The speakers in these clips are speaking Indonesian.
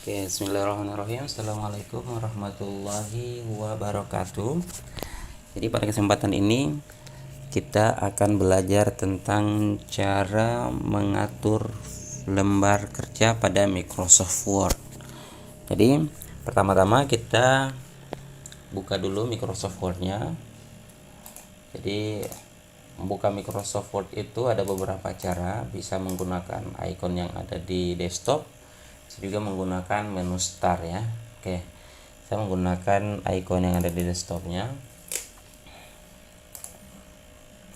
Oke, bismillahirrahmanirrahim. Assalamualaikum warahmatullahi wabarakatuh. Jadi pada kesempatan ini kita akan belajar tentang cara mengatur lembar kerja pada Microsoft Word. Jadi pertama-tama kita buka dulu Microsoft Word-nya. Jadi membuka Microsoft Word itu ada beberapa cara, bisa menggunakan icon yang ada di desktop, juga menggunakan menu start ya. Oke, saya menggunakan icon yang ada di desktopnya.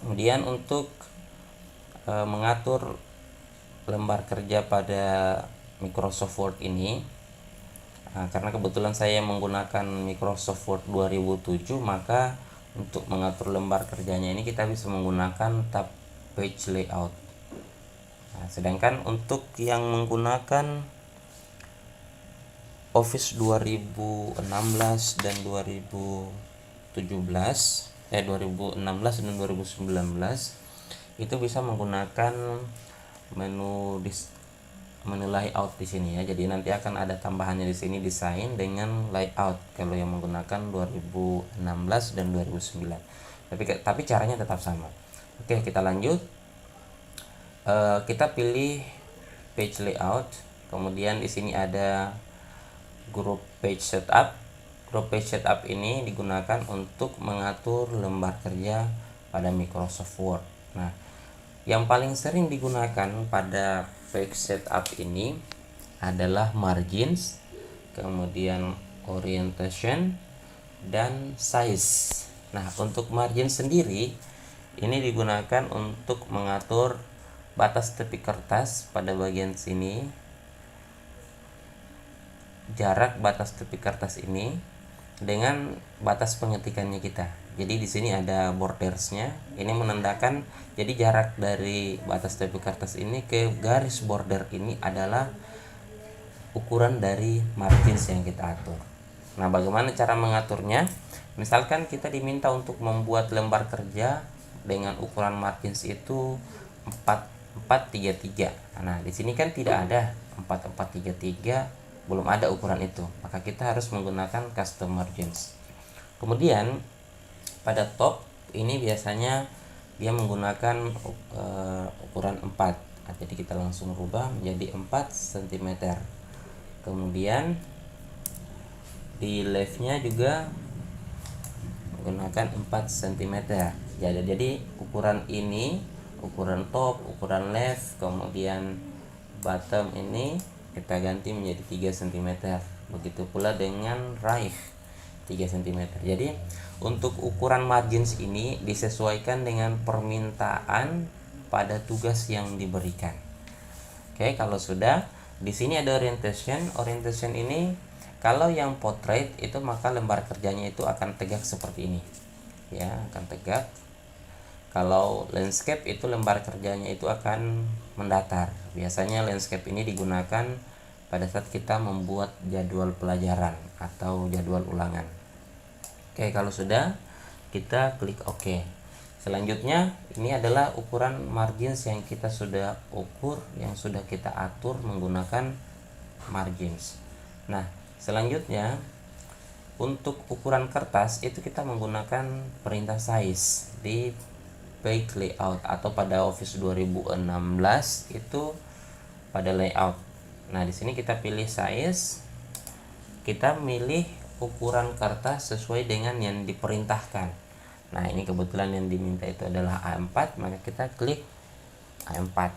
Kemudian untuk mengatur lembar kerja pada Microsoft Word ini, karena kebetulan saya menggunakan Microsoft Word 2007, maka untuk mengatur lembar kerjanya ini kita bisa menggunakan tab page layout. Sedangkan untuk yang menggunakan Office 2016 dan 2016 dan 2019 itu bisa menggunakan menu layout di sini ya. Jadi nanti akan ada tambahannya di sini, desain dengan layout kalau yang menggunakan 2016 dan 2009. Tapi caranya tetap sama. Oke, kita lanjut. Kita pilih page layout. Kemudian di sini ada Group Page Setup. Group Page Setup ini digunakan untuk mengatur lembar kerja pada Microsoft Word. Nah, yang paling sering digunakan pada Page Setup ini adalah margins, kemudian orientation, dan size. Nah, untuk margin sendiri ini digunakan untuk mengatur batas tepi kertas pada bagian sini, jarak batas tepi kertas ini dengan batas pengetikannya kita. Jadi di sini ada bordersnya. Ini menandakan jadi jarak dari batas tepi kertas ini ke garis border ini adalah ukuran dari margins yang kita atur. Nah, bagaimana cara mengaturnya? Misalkan kita diminta untuk membuat lembar kerja dengan ukuran margins itu 4433. Nah, di sini kan tidak ada 4433, belum ada ukuran itu, maka kita harus menggunakan custom margins. Kemudian pada top ini biasanya dia menggunakan ukuran 4. Jadi kita langsung rubah menjadi 4 cm. Kemudian di leftnya juga menggunakan 4 cm. Jadi ukuran ini, ukuran top, ukuran left, kemudian bottom ini kita ganti menjadi 3 cm. Begitu pula dengan right, 3 cm. Jadi untuk ukuran margins ini disesuaikan dengan permintaan pada tugas yang diberikan. Oke, kalau sudah, di sini ada orientation. Orientation ini kalau yang portrait itu maka lembar kerjanya itu akan tegak seperti ini. Ya, akan tegak. Kalau landscape itu lembar kerjanya itu akan mendatar. Biasanya landscape ini digunakan pada saat kita membuat jadwal pelajaran atau jadwal ulangan. Oke, kalau sudah, kita klik OK. Selanjutnya ini adalah ukuran margins yang kita sudah ukur, yang sudah kita atur menggunakan margins. Nah, selanjutnya untuk ukuran kertas itu kita menggunakan perintah size di page layout atau pada Office 2016 itu pada layout. Nah, di sini kita pilih size. Kita milih ukuran kertas sesuai dengan yang diperintahkan. Nah, ini kebetulan yang diminta itu adalah A4, maka kita klik A4.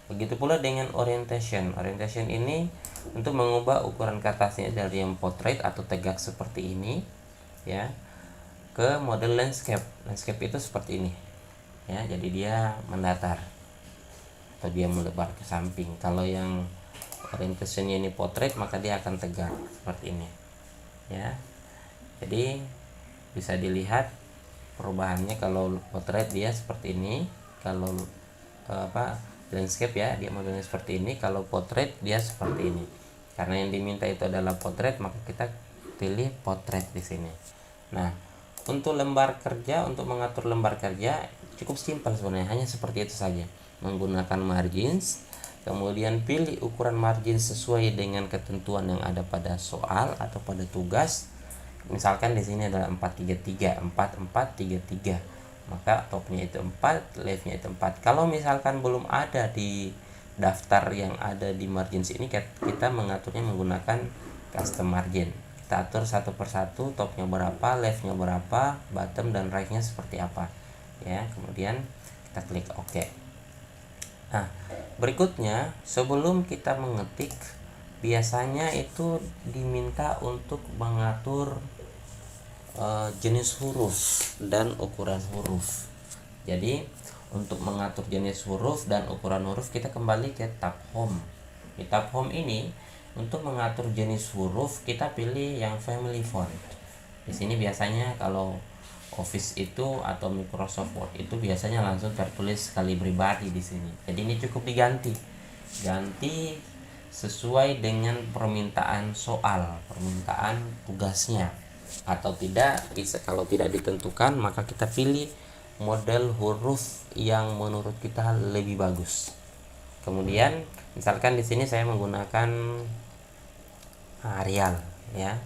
Begitu pula dengan orientation. Orientation ini untuk mengubah ukuran kertasnya dari yang portrait atau tegak seperti ini ya ke model landscape. Landscape itu seperti ini. Ya, jadi dia mendatar atau dia melebar ke samping. Kalau yang orientationnya ini portrait, maka dia akan tegak seperti ini ya. Jadi bisa dilihat perubahannya. Kalau portrait dia seperti ini, kalau landscape ya dia modelnya seperti ini, kalau portrait dia seperti ini. Karena yang diminta itu adalah portrait, maka kita pilih portrait di sini. Nah, untuk lembar kerja, untuk mengatur lembar kerja cukup simpel sebenarnya, hanya seperti itu saja. Menggunakan margins, Kemudian pilih ukuran margin sesuai dengan ketentuan yang ada pada soal atau pada tugas. Misalkan di sini adalah 433, 4433. Maka topnya itu 4, leftnya itu 4. Kalau misalkan belum ada di daftar yang ada di margin ini, kita mengaturnya menggunakan custom margin. Kita atur satu persatu, topnya berapa, leftnya berapa, bottom dan rightnya seperti apa. Ya, kemudian kita klik OK. Nah, berikutnya sebelum kita mengetik, biasanya itu diminta untuk mengatur jenis huruf dan ukuran huruf. Jadi untuk mengatur jenis huruf dan ukuran huruf, kita kembali ke tab home. Di tab home ini, untuk mengatur jenis huruf kita pilih yang family font. Di sini biasanya kalau Office itu atau Microsoft Word itu biasanya langsung tertulis Calibri di sini. Jadi ini cukup diganti sesuai dengan permintaan soal, permintaan tugasnya. Atau tidak bisa, kalau tidak ditentukan maka kita pilih model huruf yang menurut kita lebih bagus. Kemudian misalkan di sini saya menggunakan Arial ya.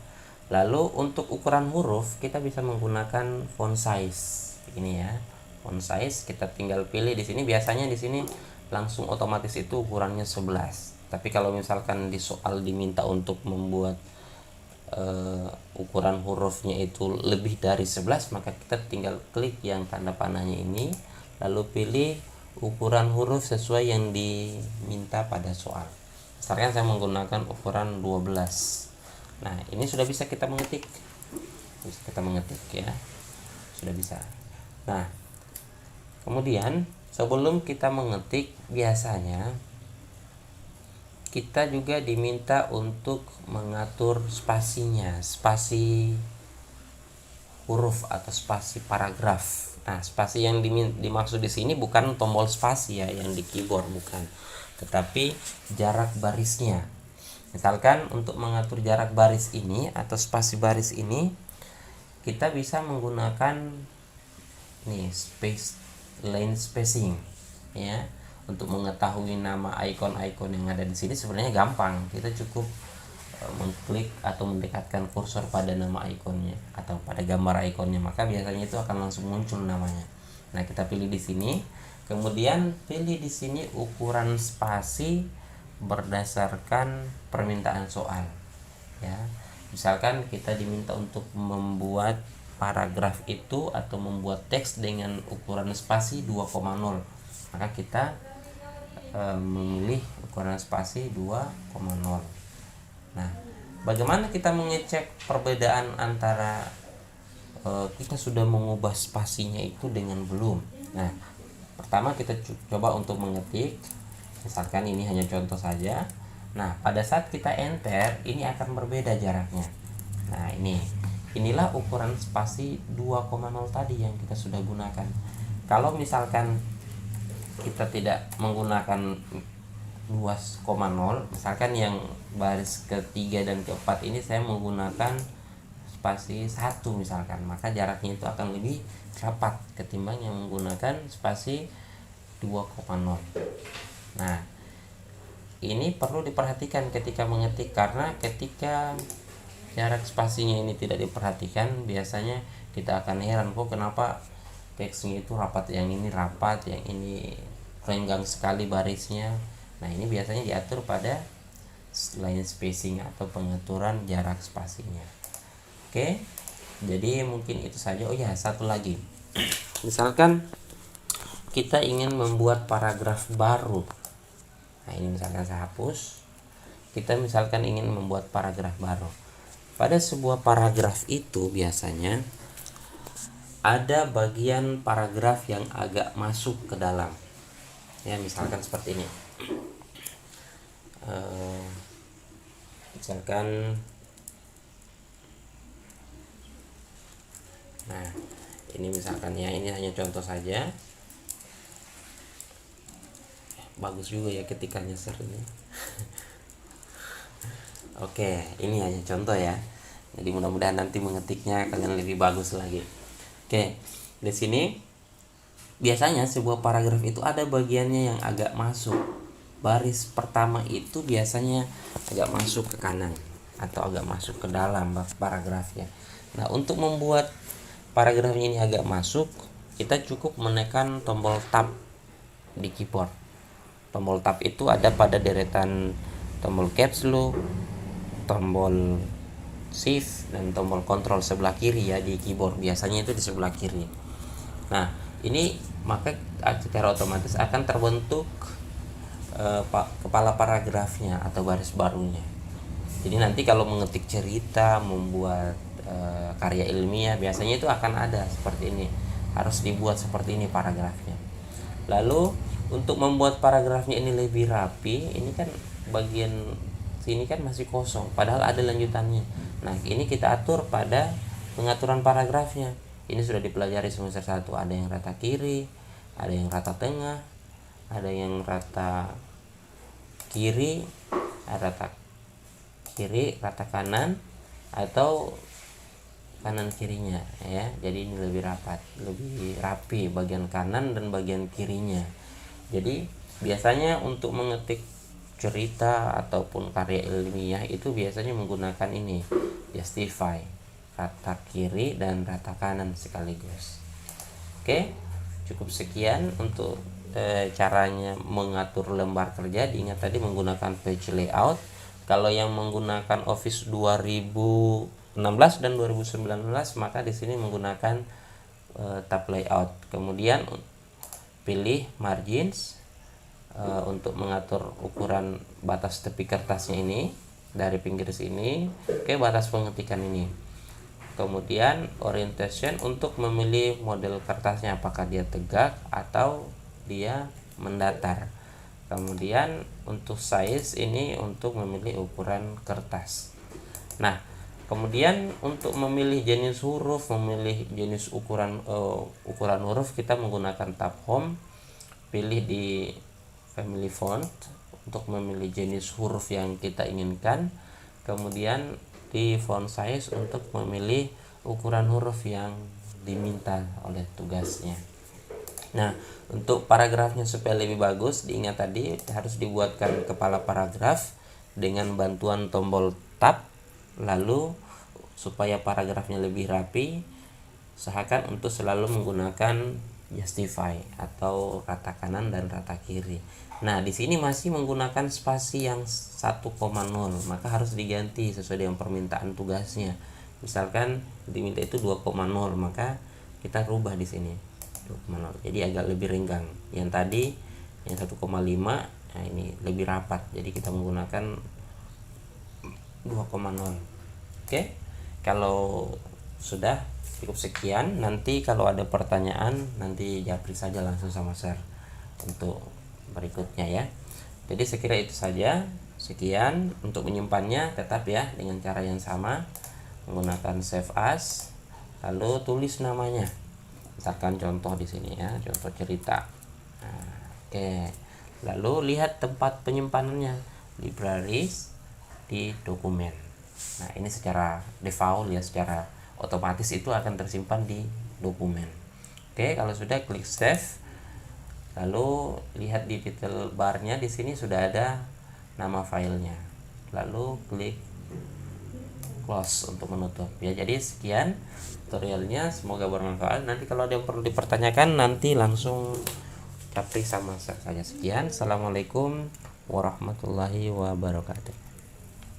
Lalu untuk ukuran huruf kita bisa menggunakan font size ini ya. Font size kita tinggal pilih di sini, biasanya di sini langsung otomatis itu ukurannya 11. Tapi kalau misalkan di soal diminta untuk membuat ukuran hurufnya itu lebih dari 11, maka kita tinggal klik yang tanda panahnya ini, lalu pilih ukuran huruf sesuai yang diminta pada soal. Misalkan saya menggunakan ukuran 12. Nah, ini sudah bisa kita mengetik. Ya. Sudah bisa. Nah, kemudian sebelum kita mengetik, biasanya kita juga diminta untuk mengatur spasinya, spasi huruf atau spasi paragraf. Nah, spasi yang dimaksud di sini bukan tombol spasi ya yang di keyboard, bukan, tetapi jarak barisnya. Misalkan untuk mengatur jarak baris ini atau spasi baris ini, kita bisa menggunakan nih line spacing ya. Untuk mengetahui nama icon-icon yang ada di sini sebenarnya gampang. Kita cukup mengklik atau mendekatkan kursor pada nama ikonnya atau pada gambar ikonnya, maka biasanya itu akan langsung muncul namanya. Nah, kita pilih di sini, kemudian pilih di sini ukuran spasi berdasarkan permintaan soal ya. Misalkan kita diminta untuk membuat paragraf itu atau membuat teks dengan ukuran spasi 2,0, maka kita memilih ukuran spasi 2,0. Nah, bagaimana kita mengecek perbedaan antara kita sudah mengubah spasinya itu dengan belum? Nah, pertama kita coba untuk mengetik. Misalkan ini hanya contoh saja. Nah, pada saat kita enter, ini akan berbeda jaraknya. Nah, inilah ukuran spasi 2,0 tadi yang kita sudah gunakan. Kalau misalkan kita tidak menggunakan 2,0, misalkan yang baris ketiga dan keempat ini saya menggunakan spasi 1 misalkan, maka jaraknya itu akan lebih rapat ketimbang yang menggunakan spasi 2,0. Nah, ini perlu diperhatikan ketika mengetik, karena ketika jarak spasinya ini tidak diperhatikan, biasanya kita akan heran, kok kenapa teksnya itu rapat, yang ini rapat, yang ini renggang sekali barisnya. Nah, ini biasanya diatur pada line spacing atau pengaturan jarak spasinya. Oke, jadi mungkin itu saja. Oh ya, satu lagi. Misalkan kita ingin membuat paragraf baru. Nah, ini misalkan saya hapus. Kita misalkan ingin membuat paragraf baru. Pada sebuah paragraf itu biasanya ada bagian paragraf yang agak masuk ke dalam. Ya, misalkan seperti ini. Misalkan, nah ini misalkan ya, ini hanya contoh saja. Bagus juga ya ketika nyeser ini. Oke, ini hanya contoh ya. Jadi mudah-mudahan nanti mengetiknya kalian lebih bagus lagi. Oke, di sini biasanya sebuah paragraf itu ada bagiannya yang agak masuk. baris pertama itu biasanya agak masuk ke kanan atau agak masuk ke dalam paragrafnya. Nah, untuk membuat paragrafnya ini agak masuk, kita cukup menekan tombol tab di keyboard. Tombol tab itu ada pada deretan tombol caps lock, tombol shift, dan tombol kontrol sebelah kiri ya di keyboard. Biasanya itu di sebelah kiri. Nah, ini maka secara otomatis akan terbentuk kepala paragrafnya atau baris barunya. Jadi nanti kalau mengetik cerita, membuat karya ilmiah, biasanya itu akan ada seperti ini. Harus dibuat seperti ini paragrafnya. Lalu untuk membuat paragrafnya ini lebih rapi, ini kan bagian sini kan masih kosong, padahal ada lanjutannya. Nah, ini kita atur pada pengaturan paragrafnya. Ini sudah dipelajari semester 1. Ada yang rata kiri, ada yang rata tengah, ada yang rata kiri, rata kiri, rata kanan, atau kanan kirinya ya. Jadi ini lebih rapat, lebih rapi bagian kanan dan bagian kirinya. Jadi biasanya untuk mengetik cerita ataupun karya ilmiah itu biasanya menggunakan ini, justify, rata kiri dan rata kanan sekaligus. Oke, cukup sekian untuk caranya mengatur lembar kerja. Diingat tadi menggunakan page layout. Kalau yang menggunakan Office 2016 dan 2019 maka di sini menggunakan tab layout. Kemudian pilih margins untuk mengatur ukuran batas tepi kertasnya ini dari pinggir sini ke batas pengetikan ini. Kemudian orientation untuk memilih model kertasnya, apakah dia tegak atau dia mendatar. Kemudian untuk size ini untuk memilih ukuran kertas. Nah, kemudian untuk memilih jenis huruf, memilih jenis ukuran huruf, kita menggunakan tab home, pilih di family font untuk memilih jenis huruf yang kita inginkan. Kemudian di font size untuk memilih ukuran huruf yang diminta oleh tugasnya. Nah, untuk paragrafnya supaya lebih bagus, diingat tadi harus dibuatkan kepala paragraf dengan bantuan tombol tab. Lalu supaya paragrafnya lebih rapi, usahakan untuk selalu menggunakan justify atau rata kanan dan rata kiri. Nah, di sini masih menggunakan spasi yang 1,0, maka harus diganti sesuai dengan permintaan tugasnya. Misalkan diminta itu 2,0, maka kita rubah di sini 2,0. Jadi agak lebih renggang. Yang tadi yang 1,5, nah ini lebih rapat. Jadi kita menggunakan 2,0. Oke. Kalau sudah cukup sekian, nanti kalau ada pertanyaan nanti japri saja langsung sama share untuk berikutnya ya. Jadi sekira itu saja. Sekian. Untuk menyimpannya tetap ya dengan cara yang sama, menggunakan save as, lalu tulis namanya. Misalkan contoh di sini ya, contoh cerita. Nah, oke. Lalu lihat tempat penyimpanannya, libraries, di dokumen. Nah, ini secara default ya, secara otomatis itu akan tersimpan di dokumen. Oke, kalau sudah klik save. Lalu lihat di title barnya, di sini sudah ada nama filenya. Lalu klik close untuk menutup ya. Jadi sekian tutorialnya, semoga bermanfaat. Nanti kalau ada yang perlu dipertanyakan nanti langsung capri sama saya. Sekian, assalamualaikum warahmatullahi wabarakatuh.